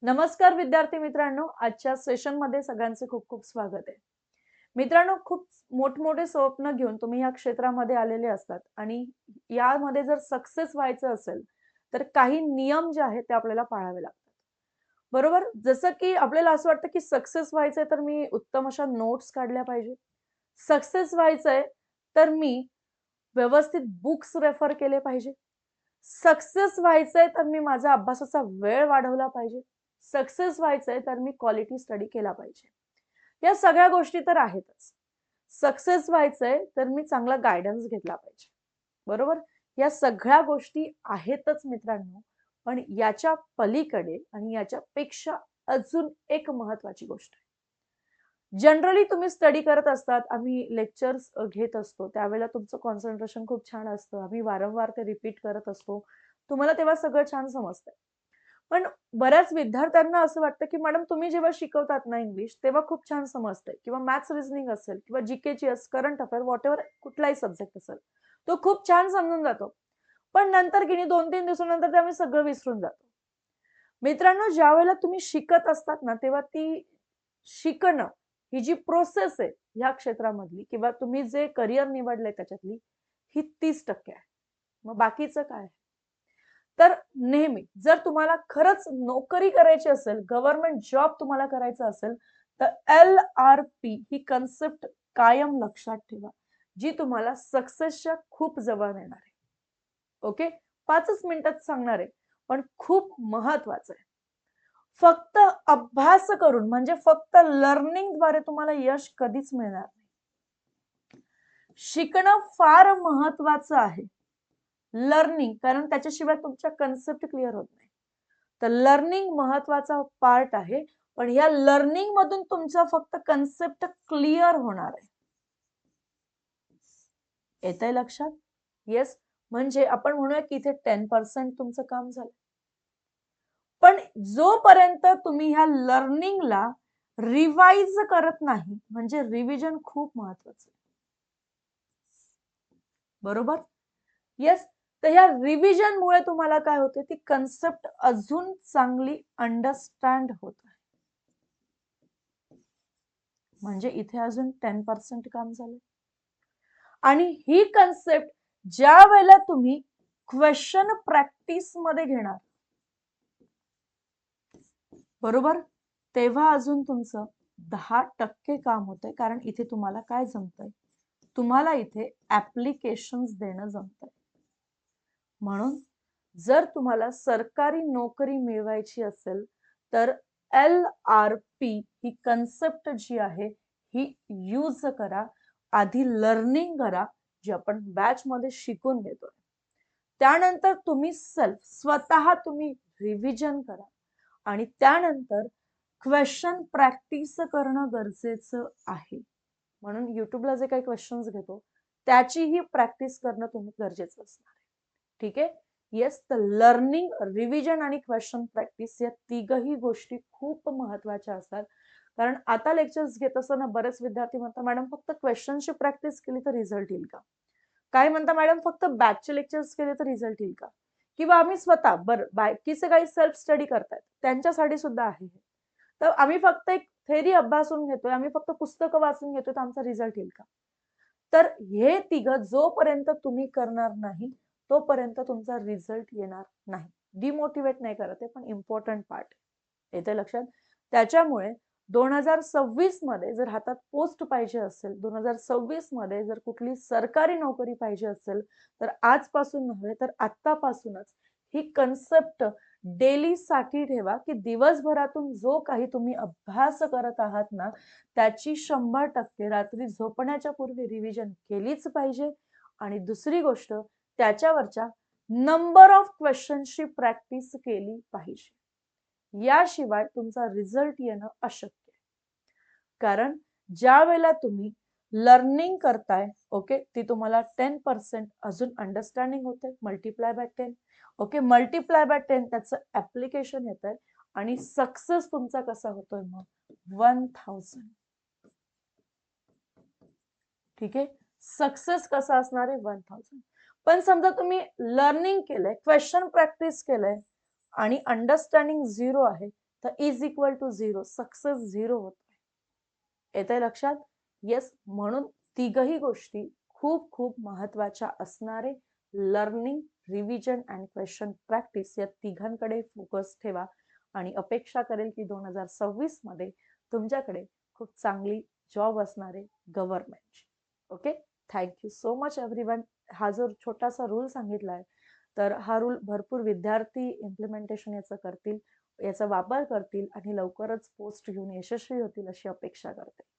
नमस्कार विद्यार्थी मित्रांनो, आजच्या सेशन मध्ये सगळ्यांचे खूप खूप स्वागत आहे. मित्रांनो, खूप मोठमोठे स्वप्न घेऊन तुम्ही या क्षेत्रामध्ये आलेले असतात आणि यामध्ये जर सक्सेस व्हायचं असेल तर काही नियम जे आहेत ते आपल्याला पाळावे लागतात. बरोबर? जसं की आपल्याला असं वाटतं की सक्सेस व्हायचंय तर मी उत्तम अशा नोट्स काढल्या पाहिजे. सक्सेस व्हायचंय तर मी व्यवस्थित बुक्स रेफर केले पाहिजे. सक्सेस व्हायचंय तर मी माझा अभ्यासाचा वेळ वाढवला पाहिजे. सक्सेस व्हायचंय तर मी क्वालिटी स्टडी केला पाहिजे. या सगळ्या गोष्टी तर आहेतच. सक्सेस व्हायचंय तर मी चांगला गायडन्स घेतला पाहिजे. बरोबर? या सगळ्या गोष्टी आहेतच मित्रांनो. पण याच्या पलीकडे आणि याच्यापेक्षा अजून एक महत्त्वाची गोष्ट आहे. जनरली तुम्ही स्टडी करत असतात, आम्ही लेक्चर्स घेत असतो, त्यावेळेला तुमचं कॉन्सन्ट्रेशन खूप छान असतं. आम्ही वारंवार ते रिपीट करत असतो. तुम्हाला तेव्हा सगळं छान समजतं. पण बऱ्याच विद्यार्थ्यांना असं वाटतं, की मॅडम तुम्ही जेव्हा शिकवतात ना इंग्लिश, तेव्हा खूप छान समजतंय किंवा मॅथ्स रिझनिंग असेल किंवा GK, GS, current affair whatever कुठलाही सब्जेक्ट असेल, तो खूप छान समजून जातो. पण नंतर की नाही 2-3 दिवसानंतर ते आम्ही सगळं विसरून जातो. मित्रांनो, ज्यावेळेला तुम्ही शिकत असतात ना, तेव्हा ती शिकणं ही जी प्रोसेस आहे ह्या क्षेत्रामधली किंवा तुम्ही जे करिअर निवडलंय त्याच्यातली, ही 30% आहे. मग बाकीचं काय? तर नेहमी जर तुम्हाला खरंच नोकरी करायची असेल, गव्हर्नमेंट जॉब तुम्हाला करायचा असेल, तर LRP ही कन्सेप्ट कायम लक्षात ठेवा, जी तुम्हाला सक्सेसच्या खूप जवळ नेणार आहे. ओके? 5च मिनिटात सांगणार आहे, पण खूप महत्वाचं आहे. फक्त अभ्यास करून म्हणजे फक्त लर्निंगद्वारे तुम्हाला यश कधीच मिळणार नाही. शिकणं फार महत्वाचं आहे. लर्निंग, कारण त्याच्याशिवाय तुमच्या कन्सेप्ट क्लिअर होत नाही. तर लर्निंग महत्वाचा पार्ट आहे, पण या लर्निंग मधून तुमचा फक्त कन्सेप्ट क्लिअर होणार आहे. येतंय लक्षात? येस. म्हणजे आपण म्हणूया की इथे 10% तुमचं काम झालं. पण जोपर्यंत तुम्ही ह्या लर्निंगला रिवाइज करत नाही, म्हणजे रिव्हिजन खूप महत्वाचं आहे. बरोबर? येस. तर ह्या रिव्हिजन मुळे तुम्हाला काय होते, ती कन्सेप्ट अजून चांगली अंडरस्टँड होत आहे. म्हणजे इथे अजून 10% काम झालं. आणि ही कन्सेप्ट ज्या वेळेला तुम्ही क्वेश्चन प्रॅक्टिस मध्ये घेणार, बरोबर, तेव्हा अजून तुमचं 10% काम होतंय. कारण इथे तुम्हाला काय जमतंय, तुम्हाला इथे ऍप्लिकेशन्स देणं जमतंय. म्हणून जर तुम्हाला सरकारी नोकरी मिळवायची असेल तर LRP ही कन्सेप्ट जी आहे ही यूज करा. आधी लर्निंग करा, जे आपण बॅच मध्ये शिकून घेतोय. त्यानंतर तुम्ही स्वतः तुम्ही रिव्हिजन करा आणि त्यानंतर क्वेश्चन प्रॅक्टिस करणं गरजेचं आहे. म्हणून युट्यूबला जे काही क्वेश्चन्स घेतो त्याचीही प्रॅक्टिस करणं तुम्ही गरजेचं असणार आहे. ठीक आहे? येस. तर लर्निंग, रिव्हिजन आणि क्वेश्चन प्रॅक्टिस या तिघही गोष्टी खूप महत्वाच्या असतात. कारण आता लेक्चर्स घेत असताना बरेच विद्यार्थी म्हणतात, मॅडम फक्त क्वेश्चनची प्रॅक्टिस केली तर रिझल्ट येईल का? काय म्हणता, मॅडम फक्त बॅचचे लेक्चर्स केले तर रिझल्ट येईल का? किंवा आम्ही स्वतः बाकीचे काही सेल्फ स्टडी करतायत त्यांच्यासाठी सुद्धा आहे. तर आम्ही फक्त एक थेरी अभ्यासून घेतोय, आम्ही फक्त पुस्तकं वाचून घेतोय, तर आमचा रिझल्ट येईल का? तर हे तिघं जोपर्यंत तुम्ही करणार नाही तोपर्यंत तुमचा रिझल्ट येणार नाही. डिमोटिवेट नाही करत आहे, पण इम्पॉर्टंट पार्ट येते लक्षात. त्याच्यामुळे 2026 मध्ये जर हातात पोस्ट पाहिजे असेल, 2026 मध्ये जर कुठली सरकारी नोकरी पाहिजे असेल, तर आजपासून नव्हे तर आत्तापासूनच ही कन्सेप्ट डेली साठी ठेवा, की दिवसभरातून जो काही तुम्ही अभ्यास करत आहात ना, त्याची 100% रात्री झोपण्याच्या पूर्वी रिव्हिजन केलीच पाहिजे. आणि दुसरी गोष्ट, त्याच्यावरच्या नंबर ऑफ क्वेश्चनची प्रॅक्टिस केली पाहिजे. याशिवाय तुमचा रिझल्ट येणं अशक्य आहे. कारण ज्या वेळेला तुम्ही लर्निंग करताय, ओके, ती तुम्हाला 10% अजून अंडरस्टँडिंग होते, multiply by 10. Okay, multiply by 10 त्याचं ऍप्लिकेशन येत आहे आणि सक्सेस तुमचा कसा होतोय मग 1000. ठीक आहे, सक्सेस कसा असणार आहे 1000. पण समजा तुम्ही लर्निंग केलंय, क्वेश्चन प्रॅक्टिस केलंय आणि अंडरस्टँडिंग 0 आहे, तर इज इक्वल टू 0, सक्सेस 0 होतोय. येतंय लक्षात? येस, म्हणून तिघही गोष्टी खूप खूप महत्वाच्या असणारे learning, revision and question practice या तिघांकडे फोकस ठेवा आणि अपेक्षा करेल की 2026 मध्ये तुमच्याकडे खूप चांगली जॉब असणारे गव्हर्नमेंटची. Okay, thank you so much everyone. हा जो छोटासा रूल सांगितलाय, तर हा रूल भरपूर विद्यार्थी इम्प्लिमेंटेशन याचं करतील, याचा वापर करतील आणि लवकरच पोस्ट घेऊन यशस्वी होतील अशी अपेक्षा करते.